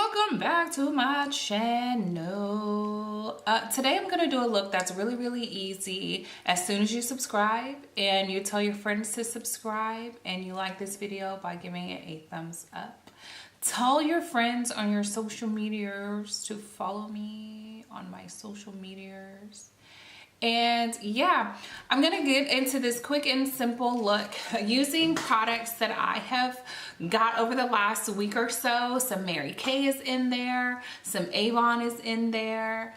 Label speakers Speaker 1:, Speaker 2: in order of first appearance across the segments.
Speaker 1: welcome back to my channel. Today I'm gonna do a look that's really easy. As soon as you subscribe and you tell your friends to subscribe and you like this video by giving it a thumbs up, tell your friends on your social medias to follow me on my social medias. And yeah, I'm gonna get into this quick and simple look using products that I have got over the last week or so. Some Mary Kay is in there, some AVON is in there.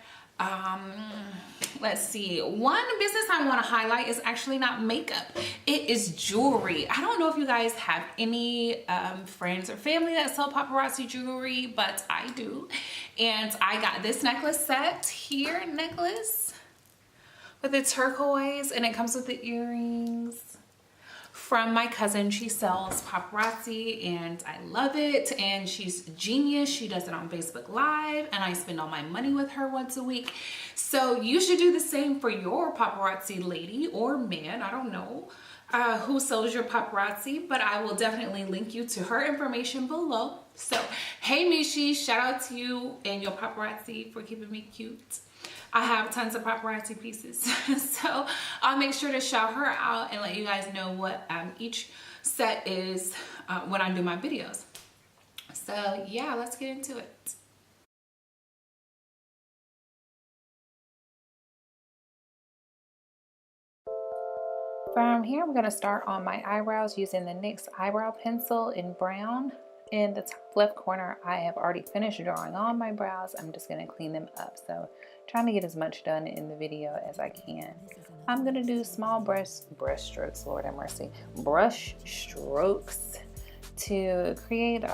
Speaker 1: Let's see, one business I want to highlight is actually not makeup, it is jewelry. I don't know if you guys have any friends or family that sell paparazzi jewelry, but I do. And I got this necklace set here, with the turquoise, and it comes with the earrings from my cousin. She sells paparazzi and I love it, and she's genius. She does it on Facebook Live and I spend all my money with her once a week. So you should do the same for your paparazzi lady or man, I don't know who sells your paparazzi, but I will definitely link you to her information below. So hey Mishi, shout out to you and your paparazzi for keeping me cute. I have tons of paparazzi pieces, so I'll make sure to shout her out and let you guys know what each set is when I do my videos. So yeah, let's get into it. From here, I'm going to start on my eyebrows using the NYX eyebrow pencil in brown. In the top left corner, I have already finished drawing on my brows. I'm just going to clean them up. So trying to get as much done in the video as I can. I'm going to do small brush strokes, Lord have mercy, brush strokes to create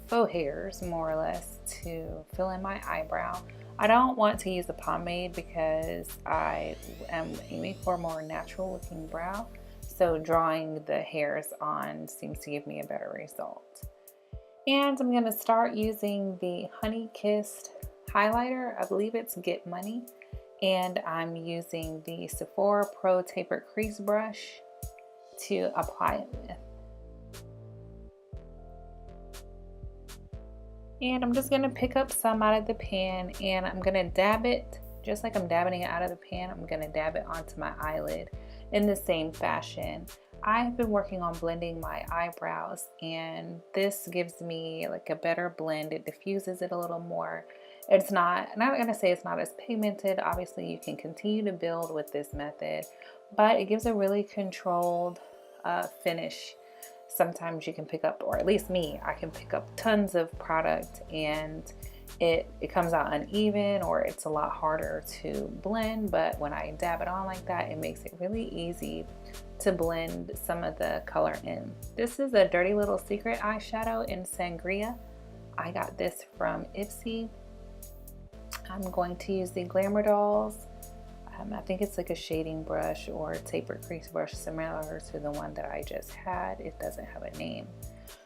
Speaker 1: faux hairs, more or less, to fill in my eyebrow. I don't want to use a pomade because I am aiming for a more natural looking brow. So drawing the hairs on seems to give me a better result. And I'm going to start using the Honey Kissed highlighter. I believe it's Get Money. And I'm using the Sephora Pro Tapered Crease Brush to apply it with. And I'm just going to pick up some out of the pan and I'm going to dab it, just like I'm dabbing it out of the pan, I'm going to dab it onto my eyelid in the same fashion. I've been working on blending my eyebrows and this gives me like a better blend. It diffuses it a little more. It's not, I'm not gonna say it's not as pigmented. Obviously you can continue to build with this method, but it gives a really controlled finish. Sometimes you can pick up, or at least me, I can pick up tons of product and it comes out uneven or it's a lot harder to blend, but when I dab it on like that, it makes it really easy to blend some of the color in. This is a Dirty Little Secret eyeshadow in Sangria. I got this from Ipsy. I'm going to use the Glamour Dolls. I think it's like a shading brush or a tapered crease brush similar to the one that I just had. It doesn't have a name.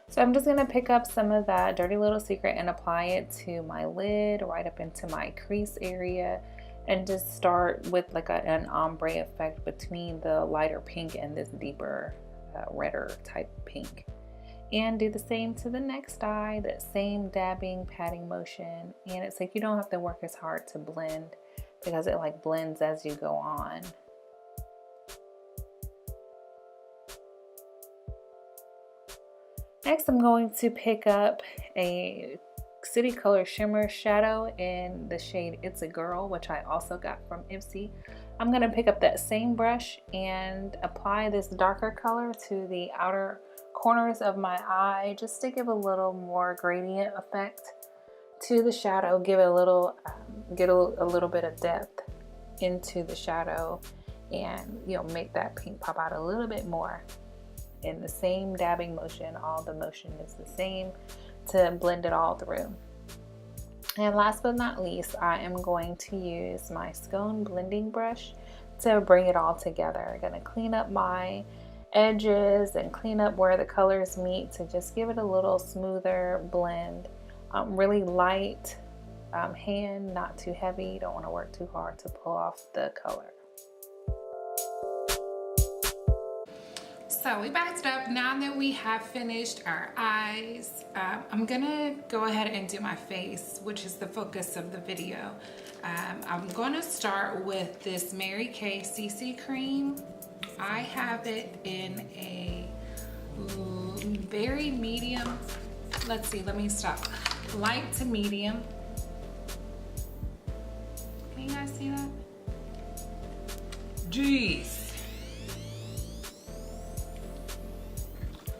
Speaker 1: So I'm just gonna pick up some of that Dirty Little Secret and apply it to my lid, right up into my crease area, and just start with like an ombre effect between the lighter pink and this deeper redder type pink. And do the same to the next eye, that same dabbing, patting motion. And it's like you don't have to work as hard to blend because it like blends as you go on. Next, I'm going to pick up a City Color Shimmer shadow in the shade It's a Girl, which I also got from Ipsy. I'm going to pick up that same brush and apply this darker color to the outer corners of my eye, just to give a little more gradient effect to the shadow, give it a little, get a little bit of depth into the shadow, and make that pink pop out a little bit more. In the same dabbing motion, all the motion is the same to blend it all through. And last but not least, I am going to use my Scone blending brush to bring it all together. I'm going to clean up my edges and clean up where the colors meet to just give it a little smoother blend. Really light hand, not too heavy. You don't want to work too hard to pull off the color. So we backed up. Now that we have finished our eyes, I'm gonna go ahead and do my face, which is the focus of the video. I'm gonna start with this Mary Kay CC cream. I have it in a very medium, let's see, let me stop. Light to medium. Can you guys see that? Jeez.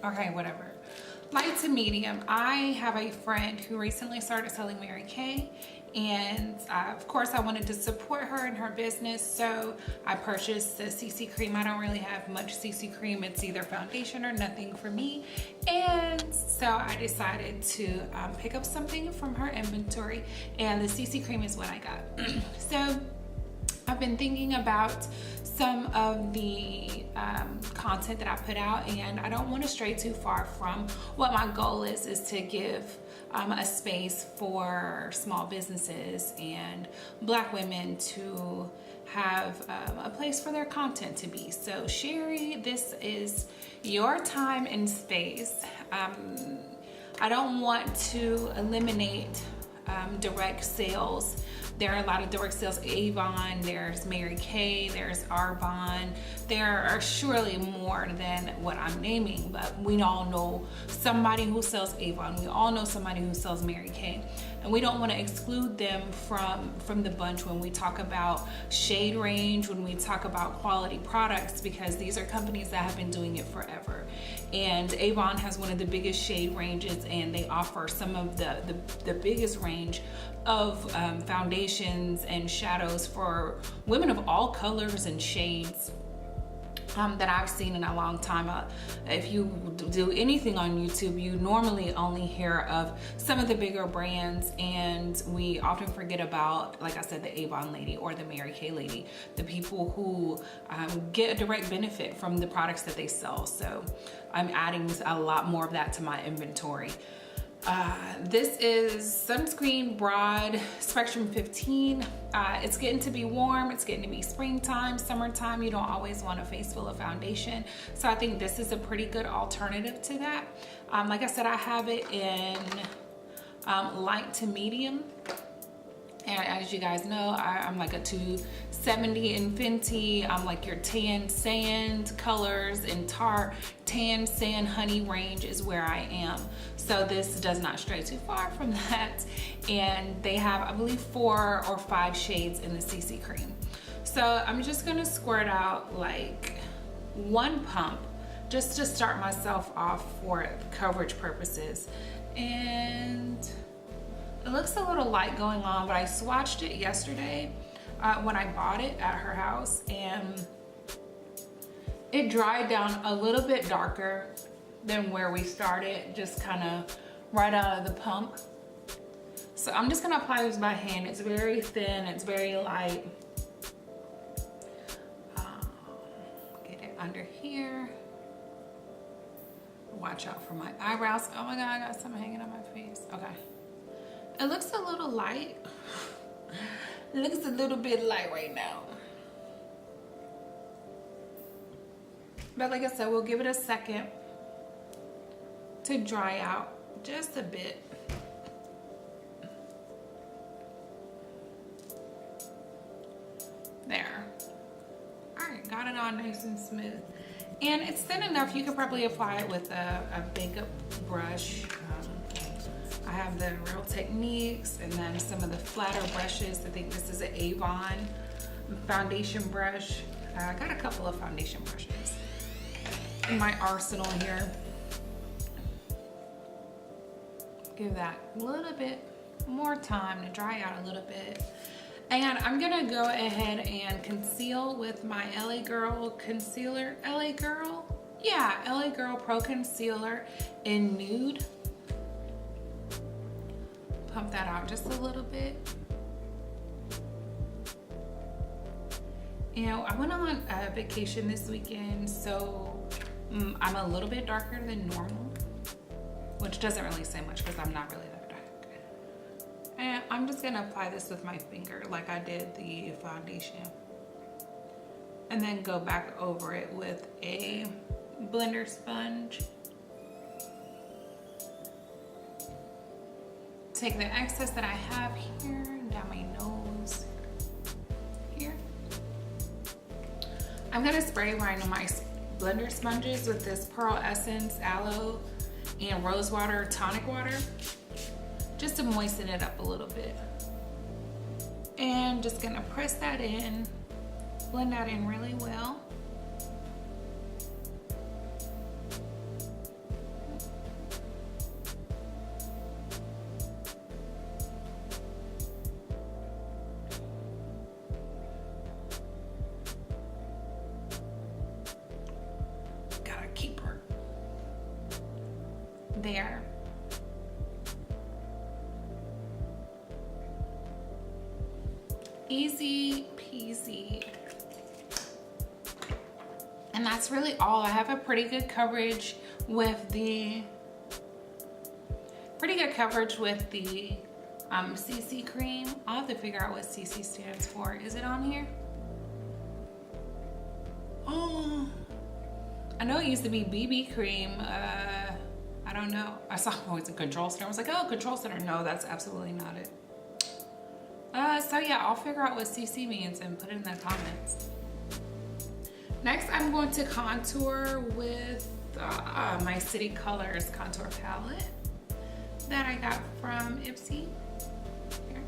Speaker 1: Okay, whatever. Light to medium. I have a friend who recently started selling Mary Kay, and of course I wanted to support her in her business, so I purchased the CC cream. I don't really have much CC cream. It's either foundation or nothing for me, and so I decided to pick up something from her inventory, and the CC cream is what I got. So I've been thinking about some of the content that I put out, and I don't want to stray too far from what my goal is to give a space for small businesses and Black women to have a place for their content to be. So Sherry, this is your time and space. I don't want to eliminate direct sales. There are a lot of direct sales. AVON, there's Mary Kay, there's AVON. There are surely more than what I'm naming, but we all know somebody who sells AVON. We all know somebody who sells Mary Kay. And we don't want to exclude them from the bunch when we talk about shade range, when we talk about quality products, because these are companies that have been doing it forever. And AVON has one of the biggest shade ranges, and they offer some of the biggest range of foundations and shadows for women of all colors and shades that I've seen in a long time. If you do anything on YouTube, you normally only hear of some of the bigger brands, and we often forget about, like I said, the AVON lady or the Mary Kay lady, the people who get a direct benefit from the products that they sell. So I'm adding a lot more of that to my inventory. This is Sunscreen Broad Spectrum 15. It's getting to be warm, it's getting to be springtime, summertime. You don't always want a face full of foundation. So I think this is a pretty good alternative to that. Like I said, I have it in light to medium. And as you guys know, I'm like a 270 in Fenty. I'm like your tan sand colors and tart. Tan sand honey range is where I am. So this does not stray too far from that. And they have, I believe, 4 or 5 shades in the CC cream. So I'm just gonna squirt out like 1 pump just to start myself off for coverage purposes. And it looks a little light going on, but I swatched it yesterday when I bought it at her house, and it dried down a little bit darker than where we started, just kind of right out of the pump. So I'm just gonna apply this by hand. It's very thin, it's very light. Get it under here. Watch out for my eyebrows. Oh my God, I got something hanging on my face. Okay. It looks a little light. It looks a little bit light right now. But like I said, we'll give it a second to dry out just a bit. There. All right, got it on nice and smooth. And it's thin enough, you could probably apply it with a makeup brush. I have the Real Techniques and then some of the flatter brushes. I think this is an AVON foundation brush. I got a couple of foundation brushes in my arsenal here. Give that a little bit more time to dry out a little bit. And I'm gonna go ahead and conceal with my LA Girl concealer. LA Girl? Yeah, LA Girl Pro Concealer in Nude. Pump that out just a little bit. You know, I went on a vacation this weekend, so I'm a little bit darker than normal, which doesn't really say much because I'm not really that dark. And I'm just gonna apply this with my finger like I did the foundation. And then go back over it with a blender sponge. Take the excess that I have here down my nose here. I'm gonna spray my blender sponges with this Pearl Essence Aloe and Rose Water Tonic Water, just to moisten it up a little bit. And just gonna press that in, blend that in really well. Gotta keep her there. Easy peasy. And that's really all. I have a pretty good coverage with the CC cream. I'll have to figure out what CC stands for. Is it on here? Oh, I know it used to be BB cream. I don't know. I saw it's a control center. I was like, oh, control center. No, that's absolutely not it. So yeah, I'll figure out what CC means and put it in the comments. Next, I'm going to contour with my City Colors contour palette that I got from Ipsy. Here.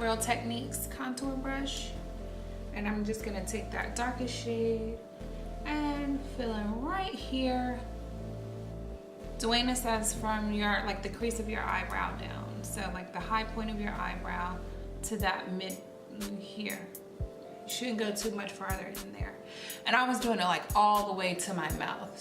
Speaker 1: Real Techniques contour brush. And I'm just gonna take that darkest shade and fill in right here. Dwayna says from your, like the crease of your eyebrow down. So like the high point of your eyebrow to that mid here. You shouldn't go too much farther in there. And I was doing it like all the way to my mouth.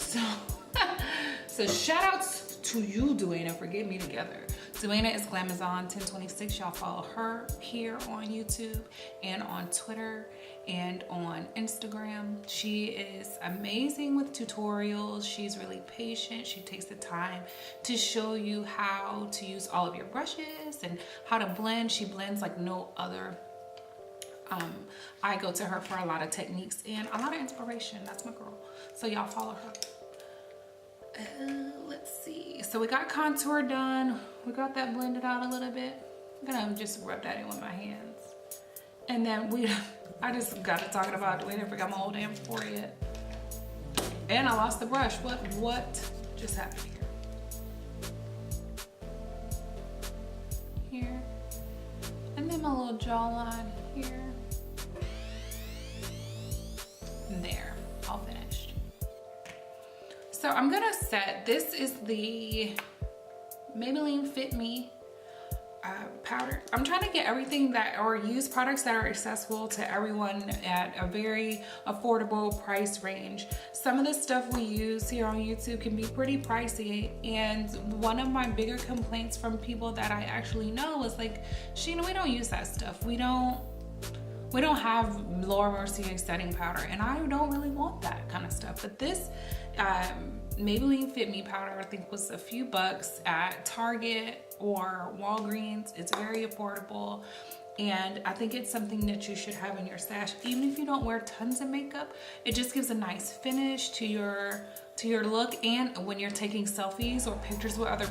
Speaker 1: So shout outs to you, Dwayna, for getting me together. Dwayna is Glamazon1026. Y'all follow her here on YouTube and on Twitter and on Instagram. She is amazing with tutorials. She's really patient. She takes the time to show you how to use all of your brushes and how to blend. She blends like no other. I go to her for a lot of techniques and a lot of inspiration. That's my girl. So y'all follow her. Let's see. So we got contour done. We got that blended out a little bit. I'm gonna just rub that in with my hands. And then I just got to talking about Dwayna. I forgot my whole damn forehead. And I lost the brush. What just happened here? Here. And then my little jawline here. And there. All finished. So I'm gonna set, this is the Maybelline Fit Me powder. I'm trying to get everything that, or use products that are accessible to everyone at a very affordable price range. Some of the stuff we use here on YouTube can be pretty pricey, and one of my bigger complaints from people that I actually know is like, Sheena, we don't use that stuff. We don't have Laura Mercier setting powder, and I don't really want that kind of stuff. But this Maybelline Fit Me powder, I think, was a few bucks at Target or Walgreens. It's very affordable, and I think it's something that you should have in your stash. Even if you don't wear tons of makeup, it just gives a nice finish to your look. And when you're taking selfies or pictures with other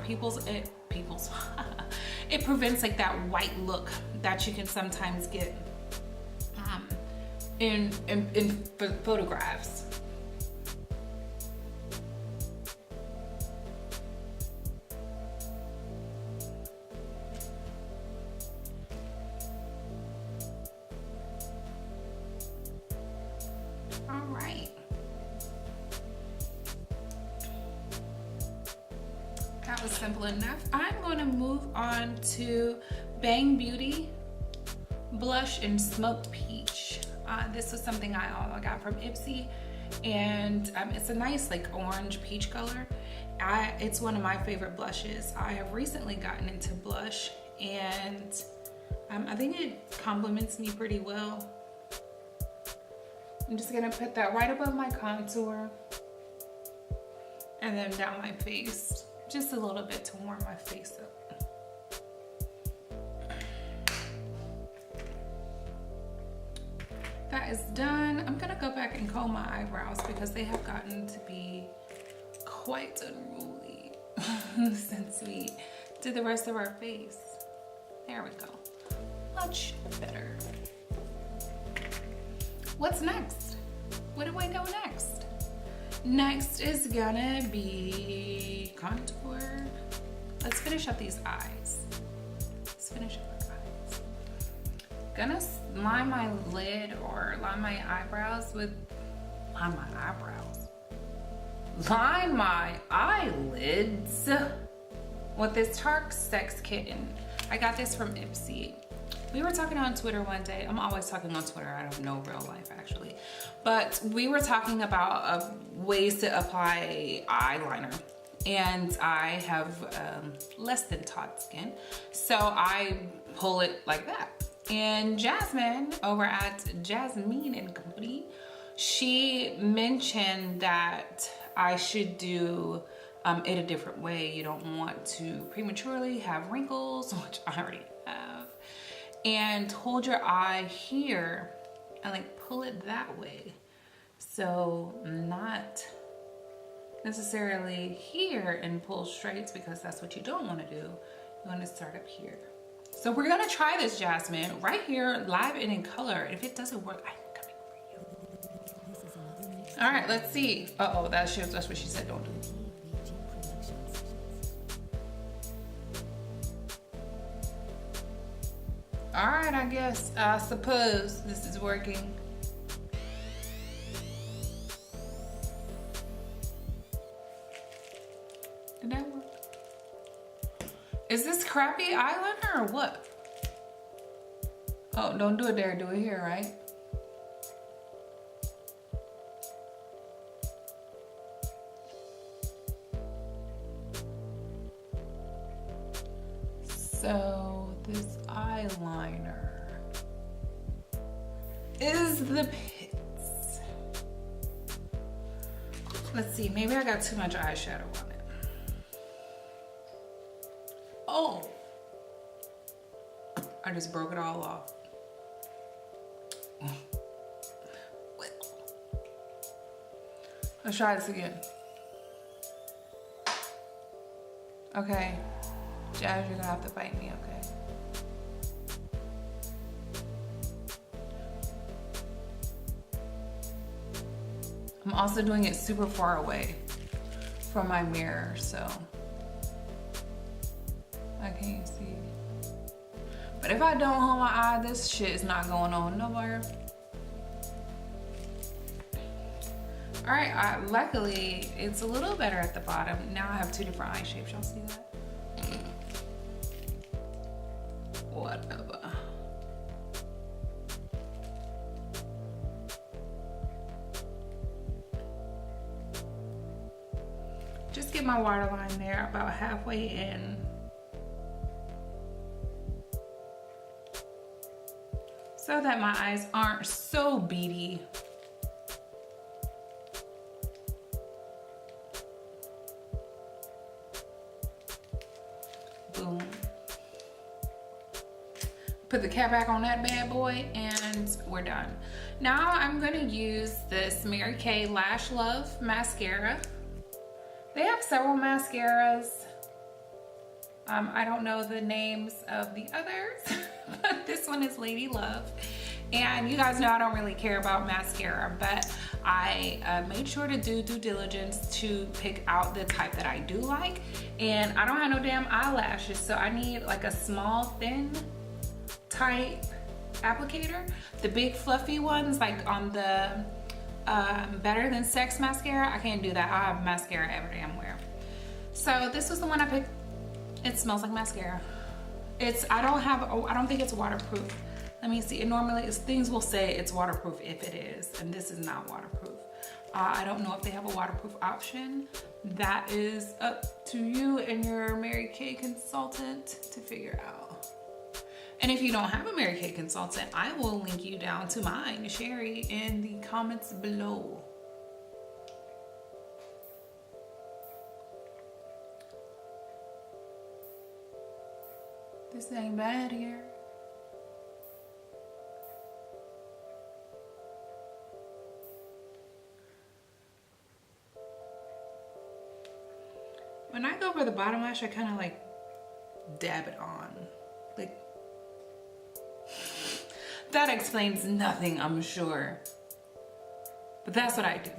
Speaker 1: it prevents like that white look that you can sometimes get in photographs. All right. That was simple enough. I'm going to move on to Bang Beauty Blush in Smoked Peach. This was something I got from Ipsy, and it's a nice like orange peach color. It's one of my favorite blushes. I have recently gotten into blush, and I think it complements me pretty well. I'm just gonna put that right above my contour and then down my face, just a little bit to warm my face up. that is done, I'm gonna go back and comb my eyebrows because they have gotten to be quite unruly since we did the rest of our face. There we go. Much better. What's next? What do we do next? Next is gonna be contour. Let's finish up these eyes. Let's finish up our eyes. Gonna line my lid or line my eyebrows with, line my eyelids with this Tarte Sex Kitten. I got this from Ipsy. We were talking on Twitter one day. I'm always talking on Twitter. I don't know real life actually. But we were talking about ways to apply eyeliner. And I have less than taut skin. So I pull it like that. And Jasmine over at Jasmine and Company, she mentioned that I should do it a different way. You don't want to prematurely have wrinkles, which I already have. And hold your eye here and like pull it that way. So not necessarily here and pull straight because that's what you don't want to do. You want to start up here. So we're gonna try this, Jasmine, right here, live and in color. If it doesn't work, I'm coming for you. All right, let's see. Uh-oh, that's what she said, don't do. All right, I suppose this is working. Did that work? Is this crappy eyeliner or what? Oh, don't do it there, do it here, right? So this eyeliner is the pits. Let's see, maybe I got too much eyeshadow on it. Oh, I just broke it all off. Let's try this again. Okay, Jazz, you're gonna have to fight me, okay? I'm also doing it super far away from my mirror, so I can't see. But if I don't hold my eye, this shit is not going on nowhere. All right, luckily it's a little better at the bottom. Now I have two different eye shapes, y'all see that? Whatever. Just get my waterline there about halfway in. So that my eyes aren't so beady. Boom. Put the cap back on that bad boy and we're done. Now I'm gonna use this Mary Kay Lash Love mascara. They have several mascaras. I don't know the names of the others, but this one is Lady Love. And you guys know I don't really care about mascara, but I made sure to do due diligence to pick out the type that I do like. And I don't have no damn eyelashes, so I need like a small, thin type applicator. The big fluffy ones, like on the Better Than Sex mascara, I can't do that. I have mascara every damn where. So this was the one I picked. It smells like mascara. I don't think it's waterproof. Let me see. It normally is, things will say it's waterproof if it is, and this is not waterproof. I don't know if they have a waterproof option. That is up to you and your Mary Kay consultant to figure out. And if you don't have a Mary Kay consultant, I will link you down to mine, Sherry, in the comments below. This ain't bad here. When I go for the bottom lash, I kind of like dab it on. Like, that explains nothing, I'm sure. But that's what I do.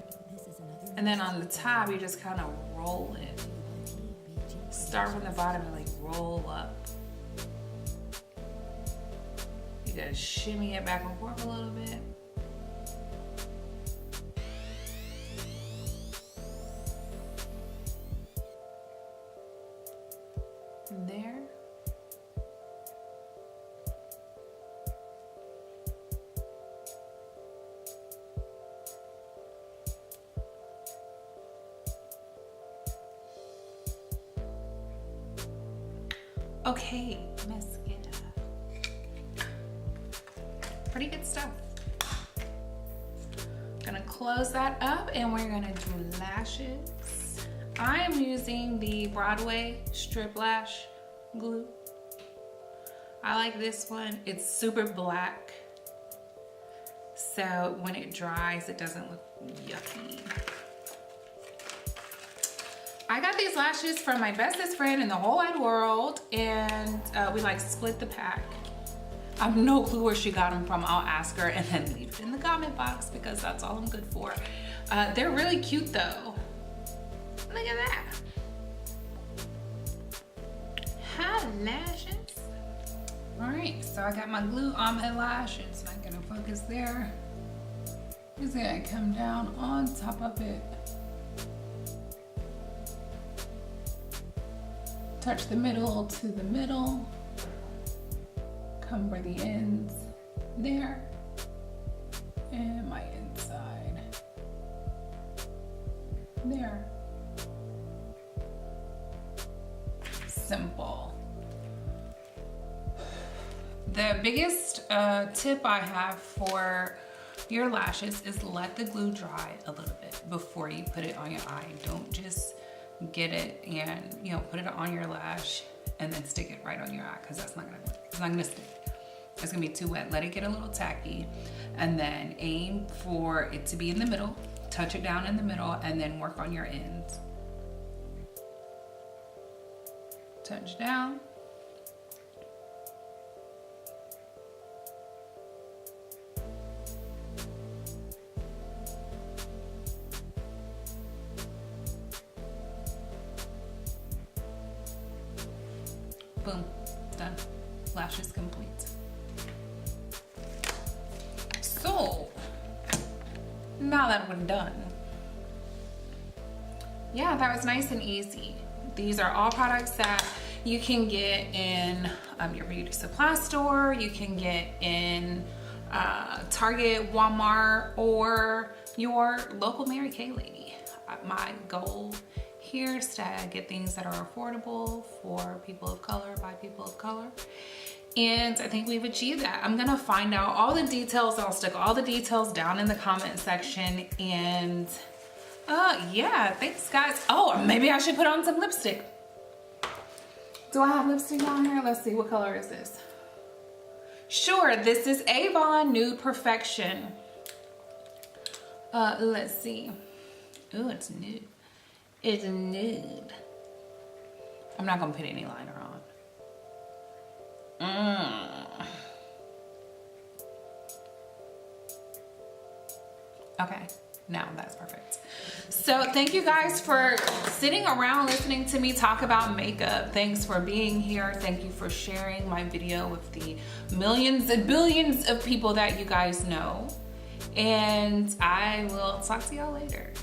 Speaker 1: And then on the top, you just kind of roll it. Start from the bottom and like roll up. You gotta shimmy it back and forth a little bit. And there. Okay, mascara. Pretty good stuff. Gonna close that up and we're gonna do lashes. I am using the Broadway Strip Lash Glue. I like this one. It's super black, so when it dries, it doesn't look yucky. I got these lashes from my bestest friend in the whole wide world, and we like split the pack. I have no clue where she got them from. I'll ask her and then leave it in the comment box because that's all I'm good for. They're really cute though. Look at that. Hi lashes. All right, so I got my glue on my lashes. I'm gonna focus there. Just gonna come down on top of it. Touch the middle to the middle. Come where the ends there. And my inside. There. Simple. The biggest tip I have for your lashes is let the glue dry a little bit before you put it on your eye. Don't just get it and, you know, put it on your lash and then stick it right on your eye, because that's not gonna work. It's not gonna stick. It's gonna be too wet. Let it get a little tacky and then aim for it to be in the middle. Touch it down in the middle and then work on your ends. Touch down. Boom, done. Lashes complete. So, now that we're done, yeah, that was nice and easy. These are all products that you can get in your beauty supply store, you can get in Target, Walmart, or your local Mary Kay lady. My goal here is to get things that are affordable for people of color, by people of color. And I think we've achieved that. I'm gonna find out all the details. I'll stick all the details down in the comment section. And yeah, thanks guys. Oh, maybe I should put on some lipstick. Do I have lipstick on here? Let's see, what color is this? Sure, this is AVON Nude Perfection. Let's see. Ooh, it's nude. It's nude. I'm not gonna put any liner on. Okay, now that's perfect. So thank you guys for sitting around listening to me talk about makeup. Thanks for being here. Thank you for sharing my video with the millions and billions of people that you guys know. And I will talk to y'all later.